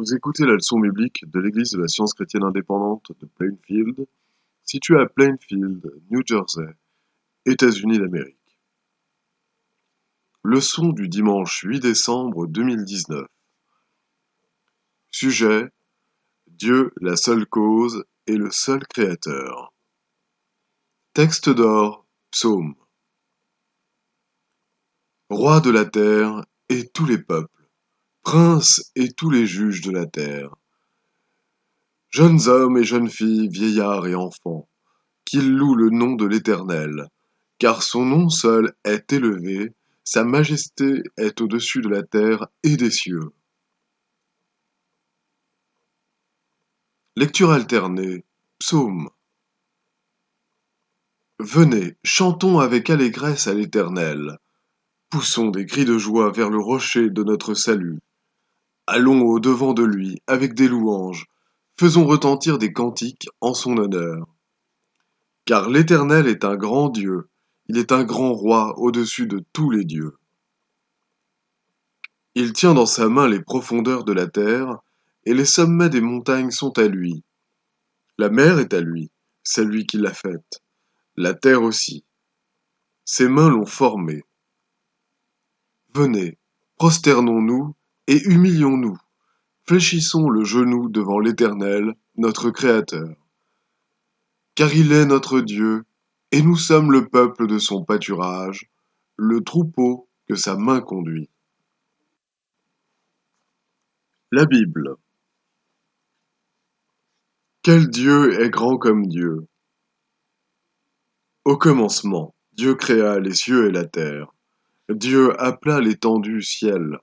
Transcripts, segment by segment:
Vous écoutez la leçon biblique de l'Église de la Science chrétienne indépendante de Plainfield, située à Plainfield, New Jersey, États-Unis d'Amérique. Leçon du dimanche 8 décembre 2019. Sujet: Dieu, la seule cause et le seul créateur. Texte d'or, psaume. Roi de la terre et tous les peuples, princes et tous les juges de la terre, jeunes hommes et jeunes filles, vieillards et enfants, qu'ils louent le nom de l'Éternel, car son nom seul est élevé, sa majesté est au-dessus de la terre et des cieux. Lecture alternée, psaume. Venez, chantons avec allégresse à l'Éternel. Poussons des cris de joie vers le rocher de notre salut. Allons au-devant de lui avec des louanges. Faisons retentir des cantiques en son honneur. Car l'Éternel est un grand Dieu, il est un grand roi au-dessus de tous les dieux. Il tient dans sa main les profondeurs de la terre, et les sommets des montagnes sont à lui. La mer est à lui, c'est lui qui l'a faite. La terre aussi. Ses mains l'ont formée. Venez, prosternons-nous et humilions-nous. Fléchissons le genou devant l'Éternel, notre Créateur. Car il est notre Dieu, et nous sommes le peuple de son pâturage, le troupeau que sa main conduit. La Bible. Quel Dieu est grand comme Dieu? Au commencement, Dieu créa les cieux et la terre. Dieu appela l'étendue ciel.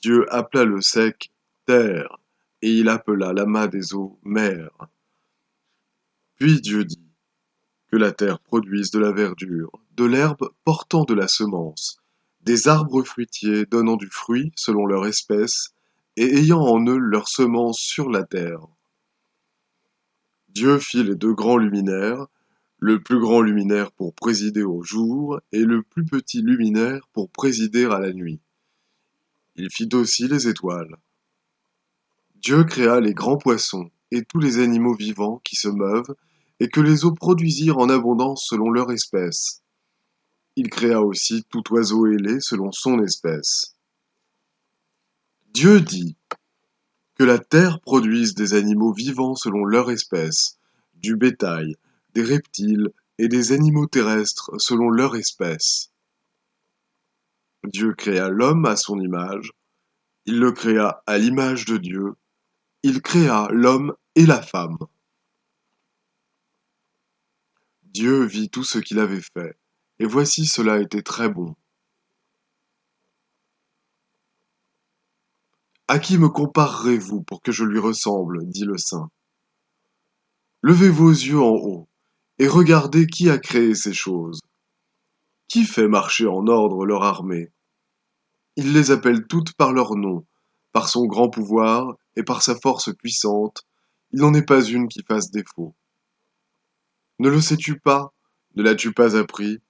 Dieu appela le sec terre, et il appela l'amas des eaux mer. Puis Dieu dit que la terre produise de la verdure, de l'herbe portant de la semence, des arbres fruitiers donnant du fruit selon leur espèce, et ayant en eux leur semence sur la terre. Dieu fit les deux grands luminaires, le plus grand luminaire pour présider au jour et le plus petit luminaire pour présider à la nuit. Il fit aussi les étoiles. Dieu créa les grands poissons et tous les animaux vivants qui se meuvent et que les eaux produisirent en abondance selon leur espèce. Il créa aussi tout oiseau ailé selon son espèce. Dieu dit que la terre produise des animaux vivants selon leur espèce, du bétail, des reptiles et des animaux terrestres selon leur espèce. Dieu créa l'homme à son image, il le créa à l'image de Dieu, il créa l'homme et la femme. Dieu vit tout ce qu'il avait fait, et voici cela était très bon. À qui me comparerez-vous pour que je lui ressemble, dit le saint. Levez vos yeux en haut, et regardez qui a créé ces choses. Qui fait marcher en ordre leur armée? Il les appelle toutes par leur nom, par son grand pouvoir et par sa force puissante, il n'en est pas une qui fasse défaut. Ne le sais-tu pas? Ne l'as-tu pas appris?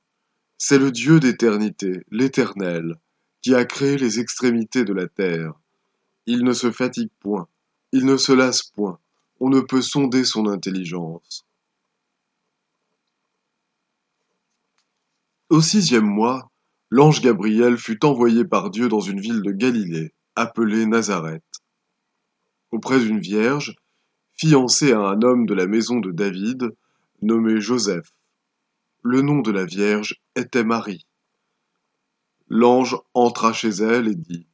C'est le Dieu d'éternité, l'Éternel, qui a créé les extrémités de la terre. Il ne se fatigue point, il ne se lasse point, on ne peut sonder son intelligence. Au 6e mois, l'ange Gabriel fut envoyé par Dieu dans une ville de Galilée, appelée Nazareth, auprès d'une vierge, fiancée à un homme de la maison de David, nommé Joseph. Le nom de la vierge était Marie. L'ange entra chez elle et dit: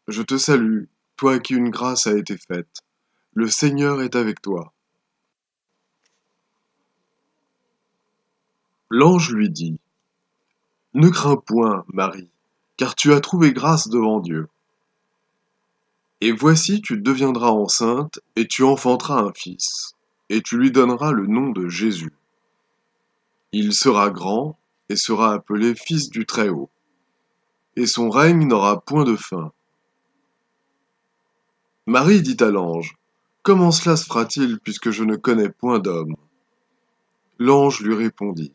Je te salue, toi à qui une grâce a été faite. Le Seigneur est avec toi. L'ange lui dit: Ne crains point, Marie, car tu as trouvé grâce devant Dieu. Et voici, tu deviendras enceinte, et tu enfanteras un fils, et tu lui donneras le nom de Jésus. Il sera grand, et sera appelé Fils du Très-Haut, et son règne n'aura point de fin. Marie dit à l'ange: Comment cela se fera-t-il, puisque je ne connais point d'homme? L'ange lui répondit: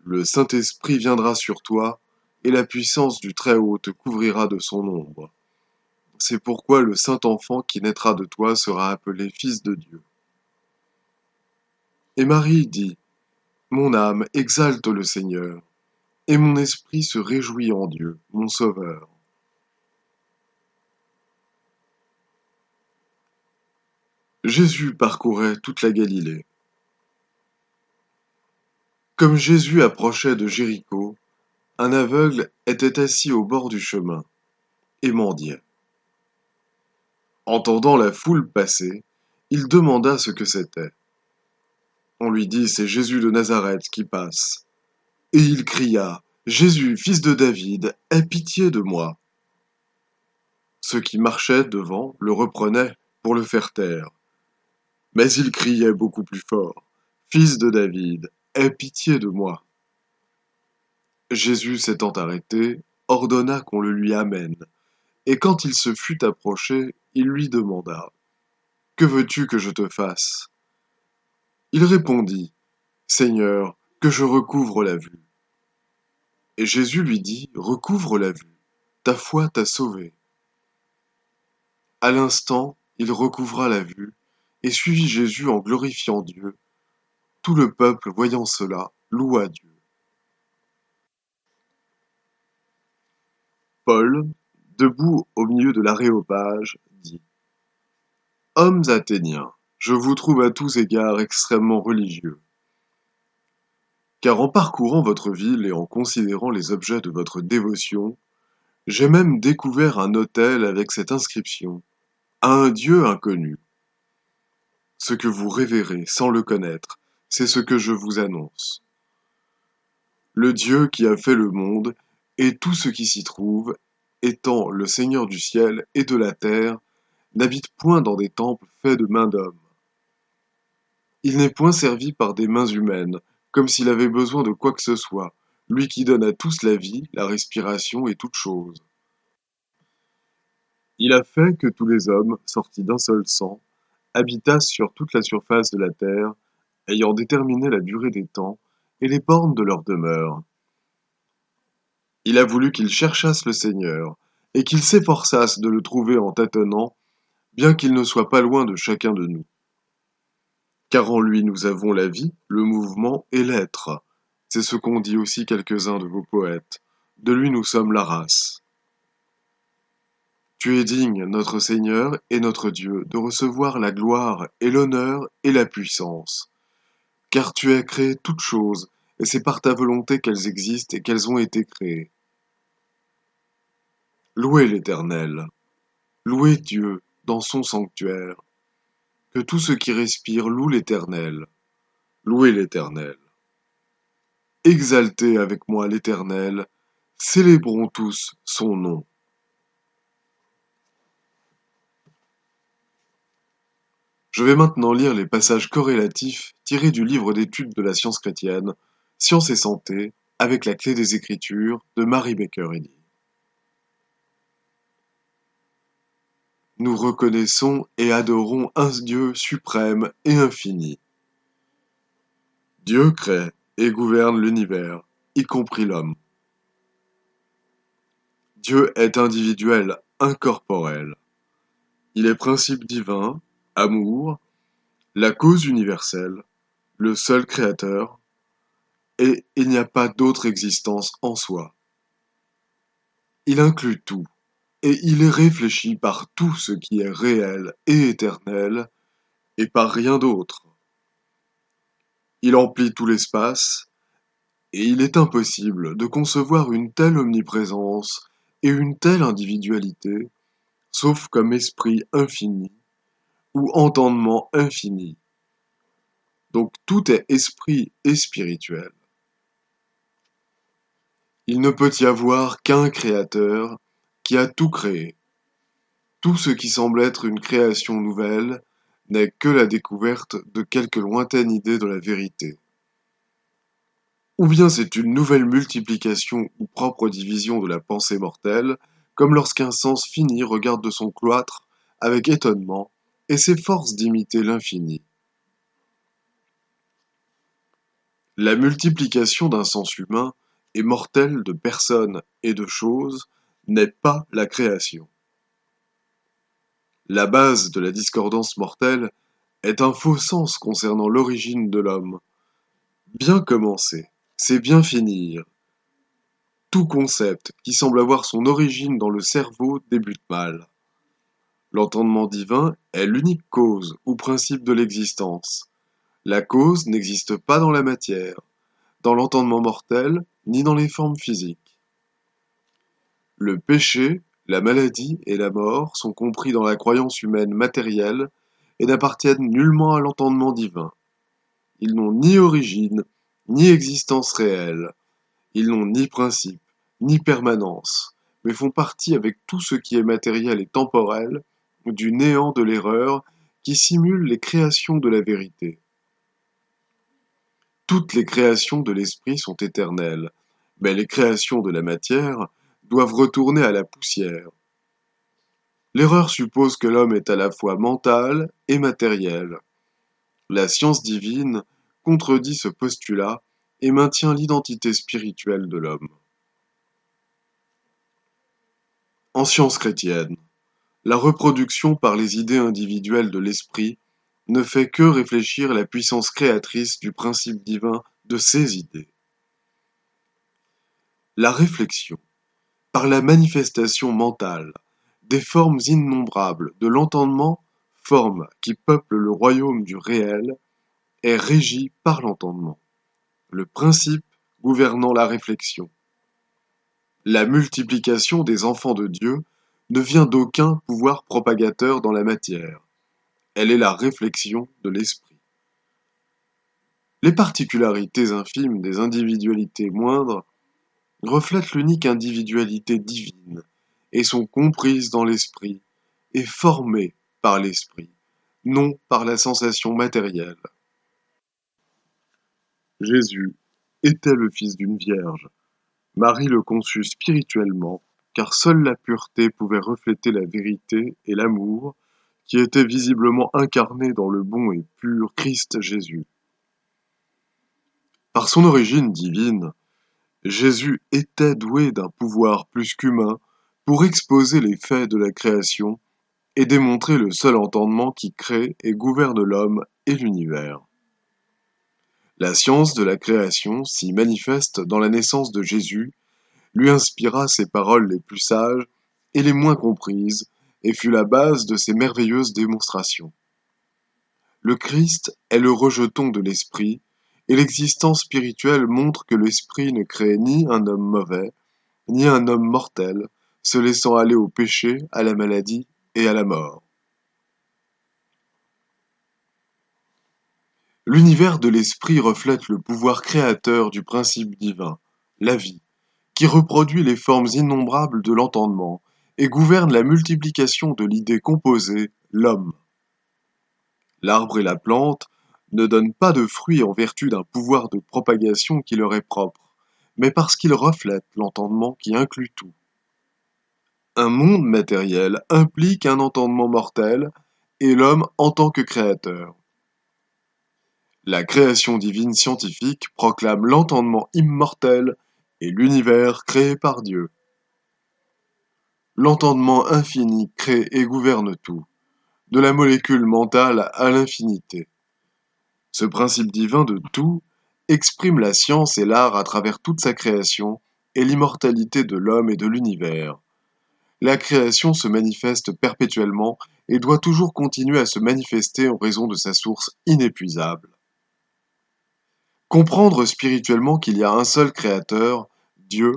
Le Saint-Esprit viendra sur toi, et la puissance du Très-Haut te couvrira de son ombre. C'est pourquoi le saint enfant qui naîtra de toi sera appelé Fils de Dieu. Et Marie dit, mon âme exalte le Seigneur, et mon esprit se réjouit en Dieu, mon Sauveur. Jésus parcourait toute la Galilée. Comme Jésus approchait de Jéricho, un aveugle était assis au bord du chemin et mendiait. Entendant la foule passer, il demanda ce que c'était. On lui dit, c'est Jésus de Nazareth qui passe. Et il cria, Jésus, fils de David, aie pitié de moi. Ceux qui marchaient devant le reprenaient pour le faire taire. Mais il criait beaucoup plus fort, Fils de David, aie pitié de moi. Jésus s'étant arrêté, ordonna qu'on le lui amène. Et quand il se fut approché, il lui demanda, que veux-tu que je te fasse? Il répondit, Seigneur, que je recouvre la vue. Et Jésus lui dit, recouvre la vue, ta foi t'a sauvé. À l'instant, il recouvra la vue et suivit Jésus en glorifiant Dieu. Tout le peuple, voyant cela, loua Dieu. Paul, debout au milieu de l'aréopage, dit, hommes athéniens, je vous trouve à tous égards extrêmement religieux. Car en parcourant votre ville et en considérant les objets de votre dévotion, j'ai même découvert un autel avec cette inscription, à un Dieu inconnu. Ce que vous révérez sans le connaître, c'est ce que je vous annonce. Le Dieu qui a fait le monde et tout ce qui s'y trouve, étant le Seigneur du ciel et de la terre, n'habite point dans des temples faits de mains d'hommes. Il n'est point servi par des mains humaines, comme s'il avait besoin de quoi que ce soit, lui qui donne à tous la vie, la respiration et toute chose. Il a fait que tous les hommes, sortis d'un seul sang, habitassent sur toute la surface de la terre, ayant déterminé la durée des temps et les bornes de leur demeure. Il a voulu qu'ils cherchassent le Seigneur, et qu'ils s'efforçassent de le trouver en tâtonnant, bien qu'il ne soit pas loin de chacun de nous. Car en lui nous avons la vie, le mouvement et l'être. C'est ce qu'ont dit aussi quelques-uns de vos poètes. De lui nous sommes la race. Tu es digne, notre Seigneur et notre Dieu, de recevoir la gloire et l'honneur et la puissance. Car tu as créé toutes choses, et c'est par ta volonté qu'elles existent et qu'elles ont été créées. Louez l'Éternel. Louez Dieu dans son sanctuaire. Que tout ce qui respire loue l'Éternel. Louez l'Éternel. Exaltez avec moi l'Éternel. Célébrons tous son nom. Je vais maintenant lire les passages corrélatifs tirés du livre d'études de la science chrétienne, Science et santé, avec la clé des Écritures de Mary Baker Eddy. Nous reconnaissons et adorons un Dieu suprême et infini. Dieu crée et gouverne l'univers, y compris l'homme. Dieu est individuel, incorporel. Il est principe divin, amour, la cause universelle, le seul créateur, et il n'y a pas d'autre existence en soi. Il inclut tout, et il est réfléchi par tout ce qui est réel et éternel, et par rien d'autre. Il emplit tout l'espace, et il est impossible de concevoir une telle omniprésence et une telle individualité, sauf comme esprit infini ou entendement infini. Donc tout est esprit et spirituel. Il ne peut y avoir qu'un créateur qui a tout créé. Tout ce qui semble être une création nouvelle n'est que la découverte de quelque lointaine idée de la vérité. Ou bien c'est une nouvelle multiplication ou propre division de la pensée mortelle, comme lorsqu'un sens fini regarde de son cloître avec étonnement et s'efforce d'imiter l'infini. La multiplication d'un sens humain et mortel de personnes et de choses n'est pas la création. La base de la discordance mortelle est un faux sens concernant l'origine de l'homme. Bien commencer, c'est bien finir. Tout concept qui semble avoir son origine dans le cerveau débute mal. L'entendement divin est l'unique cause ou principe de l'existence. La cause n'existe pas dans la matière, dans l'entendement mortel, ni dans les formes physiques. Le péché, la maladie et la mort sont compris dans la croyance humaine matérielle et n'appartiennent nullement à l'entendement divin. Ils n'ont ni origine, ni existence réelle. Ils n'ont ni principe, ni permanence, mais font partie avec tout ce qui est matériel et temporel du néant de l'erreur qui simule les créations de la vérité. Toutes les créations de l'esprit sont éternelles, mais les créations de la matière doivent retourner à la poussière. L'erreur suppose que l'homme est à la fois mental et matériel. La science divine contredit ce postulat et maintient l'identité spirituelle de l'homme. En science chrétienne, la reproduction par les idées individuelles de l'esprit ne fait que réfléchir la puissance créatrice du principe divin de ces idées. La réflexion, par la manifestation mentale, des formes innombrables de l'entendement, formes qui peuplent le royaume du réel, est régie par l'entendement, le principe gouvernant la réflexion. La multiplication des enfants de Dieu ne vient d'aucun pouvoir propagateur dans la matière. Elle est la réflexion de l'esprit. Les particularités infimes des individualités moindres reflètent l'unique individualité divine et sont comprises dans l'esprit et formées par l'esprit, non par la sensation matérielle. Jésus était le fils d'une vierge. Marie le conçut spirituellement, car seule la pureté pouvait refléter la vérité et l'amour qui étaient visiblement incarnés dans le bon et pur Christ Jésus. Par son origine divine, Jésus était doué d'un pouvoir plus qu'humain pour exposer les faits de la création et démontrer le seul entendement qui crée et gouverne l'homme et l'univers. La science de la création, si manifeste dans la naissance de Jésus, lui inspira ses paroles les plus sages et les moins comprises, et fut la base de ses merveilleuses démonstrations. Le Christ est le rejeton de l'esprit, et l'existence spirituelle montre que l'esprit ne crée ni un homme mauvais, ni un homme mortel, se laissant aller au péché, à la maladie et à la mort. L'univers de l'esprit reflète le pouvoir créateur du principe divin, la vie, qui reproduit les formes innombrables de l'entendement et gouverne la multiplication de l'idée composée, l'homme. L'arbre et la plante ne donnent pas de fruits en vertu d'un pouvoir de propagation qui leur est propre, mais parce qu'ils reflètent l'entendement qui inclut tout. Un monde matériel implique un entendement mortel et l'homme en tant que créateur. La création divine scientifique proclame l'entendement immortel et l'univers créé par Dieu. L'entendement infini crée et gouverne tout, de la molécule mentale à l'infinité. Ce principe divin de tout exprime la science et l'art à travers toute sa création et l'immortalité de l'homme et de l'univers. La création se manifeste perpétuellement et doit toujours continuer à se manifester en raison de sa source inépuisable. Comprendre spirituellement qu'il y a un seul créateur, Dieu,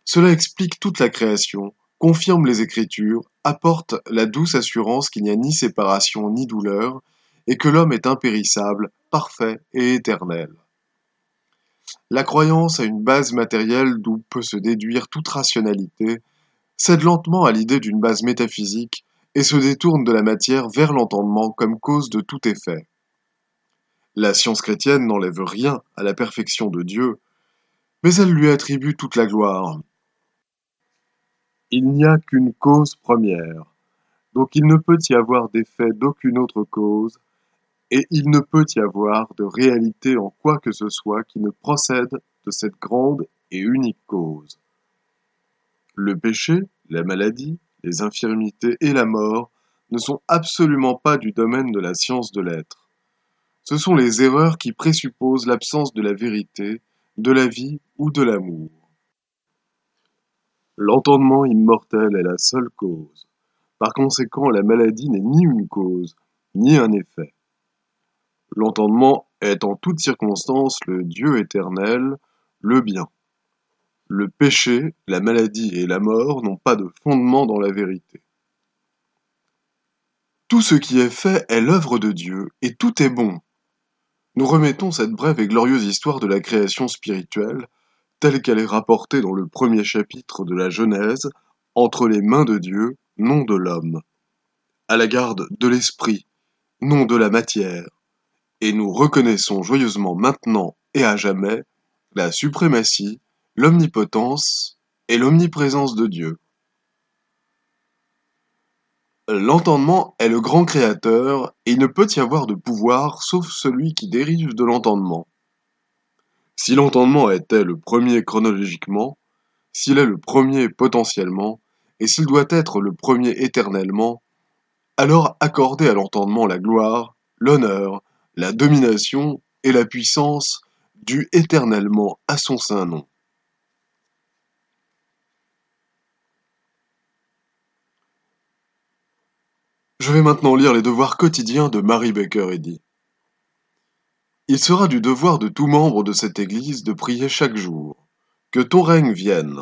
cela explique toute la création, confirme les Écritures, apporte la douce assurance qu'il n'y a ni séparation ni douleur, et que l'homme est impérissable, parfait et éternel. La croyance a une base matérielle d'où peut se déduire toute rationalité, cède lentement à l'idée d'une base métaphysique et se détourne de la matière vers l'entendement comme cause de tout effet. La science chrétienne n'enlève rien à la perfection de Dieu, mais elle lui attribue toute la gloire. Il n'y a qu'une cause première, donc il ne peut y avoir d'effet d'aucune autre cause, et il ne peut y avoir de réalité en quoi que ce soit qui ne procède de cette grande et unique cause. Le péché, la maladie, les infirmités et la mort ne sont absolument pas du domaine de la science de l'être. Ce sont les erreurs qui présupposent l'absence de la vérité, de la vie ou de l'amour. L'entendement immortel est la seule cause. Par conséquent, la maladie n'est ni une cause, ni un effet. L'entendement est en toutes circonstances le Dieu éternel, le bien. Le péché, la maladie et la mort n'ont pas de fondement dans la vérité. Tout ce qui est fait est l'œuvre de Dieu, et tout est bon. Nous remettons cette brève et glorieuse histoire de la création spirituelle, telle qu'elle est rapportée dans le premier chapitre de la Genèse, entre les mains de Dieu, non de l'homme, à la garde de l'esprit, non de la matière, et nous reconnaissons joyeusement maintenant et à jamais la suprématie, l'omnipotence et l'omniprésence de Dieu. L'entendement est le grand créateur, et il ne peut y avoir de pouvoir sauf celui qui dérive de l'entendement. Si l'entendement était le premier chronologiquement, s'il est le premier potentiellement, et s'il doit être le premier éternellement, alors accordez à l'entendement la gloire, l'honneur, la domination et la puissance due éternellement à son saint nom. Je vais maintenant lire les devoirs quotidiens de Mary Baker Eddy. Il sera du devoir de tout membre de cette Église de prier chaque jour. Que ton règne vienne,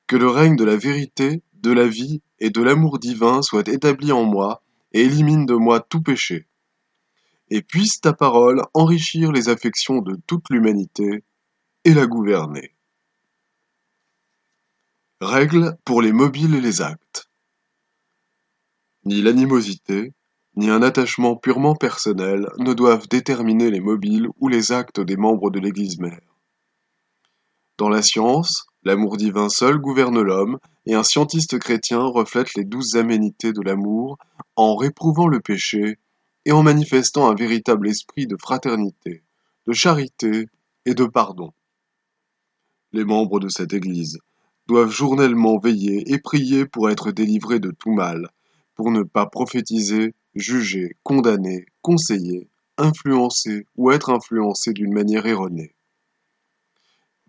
que le règne de la vérité, de la vie et de l'amour divin soit établi en moi et élimine de moi tout péché. Et puisse ta parole enrichir les affections de toute l'humanité et la gouverner. Règles pour les mobiles et les actes. Ni l'animosité, ni un attachement purement personnel ne doivent déterminer les mobiles ou les actes des membres de l'Église mère. Dans la science, l'amour divin seul gouverne l'homme, et un scientiste chrétien reflète les douces aménités de l'amour en réprouvant le péché et en manifestant un véritable esprit de fraternité, de charité et de pardon. Les membres de cette Église doivent journellement veiller et prier pour être délivrés de tout mal, pour ne pas prophétiser, juger, condamner, conseiller, influencer ou être influencés d'une manière erronée.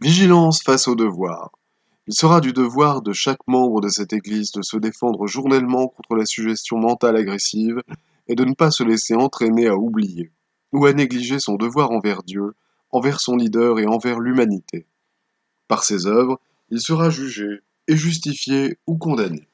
Vigilance face aux devoirs. Il sera du devoir de chaque membre de cette Église de se défendre journellement contre la suggestion mentale agressive et de ne pas se laisser entraîner à oublier ou à négliger son devoir envers Dieu, envers son leader et envers l'humanité. Par ses œuvres, il sera jugé et justifié ou condamné.